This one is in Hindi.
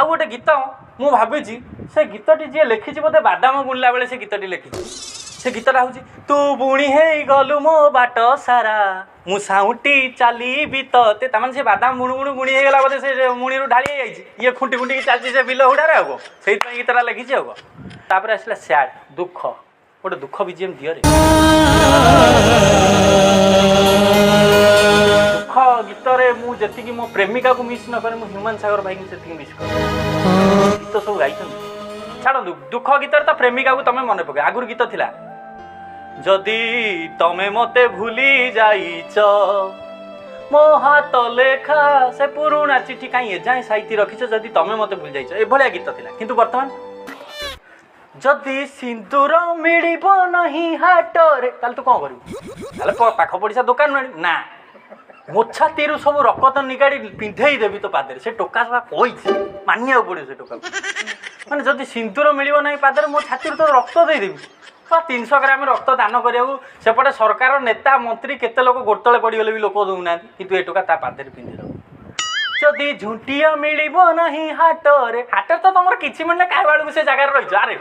आउ गोटे गीत मु भावी से गीतटी जी लिखी बोधे बादाम बुणला बेले से गीतटी लिखी से गीतटा हूँ तू बुणी हे गलु मो बाट सारा मु साउटी चली बीतते तमाने से बादाम बुणु बुणु बुणी गला बोधे से मुणी ढाली ये खुंटी खुंटी चलती से बिल हुडारे आगो से गीतटा लिखी आगो तापर आसला सैड दुख गोटे दुख बीजीएम दियो रे दुख गीत रे मु जति मो प्रेमिका को मिस न करे मु ह्यूमन सागर भाई से मिस कर गीत सब गाई छाड़ दुख गीत तो प्रेमिका को तमें मन पके आगुर गीत थिला जदि तमें मते भूली जाइच मो हाथ लेखा से पुराना चिठी कहीं एजाए साइती रखीच जदि तमें मते भूली जाइच ए भलिया गीत थिला किंतु वर्तमान जदि सिंदूर मिलिब नहीं हाटरे ताले तू कौन करू ताले पाख पड़िसा दुकान ना मोछा तीरु सब रकत निगाड़ी पिंधेई देवी तो पादरे से टोका सब कही मानिया पड़े से टोका माने जदि सिंदूर मिलिब नहीं पादरे मो छाती तो रक्त दे देवी 300 ग्राम रक्त दान करिया सेपटे सरकार नेता मंत्री केते लोक गोड़तले पड़गले भी लोक दौना कि ए टोका ता पादरे पिंधि दो जदि झुंटिया मिलिब नहीं हाटरे हाटर तो तुम किसी मिलने क्या से जगार रही अरे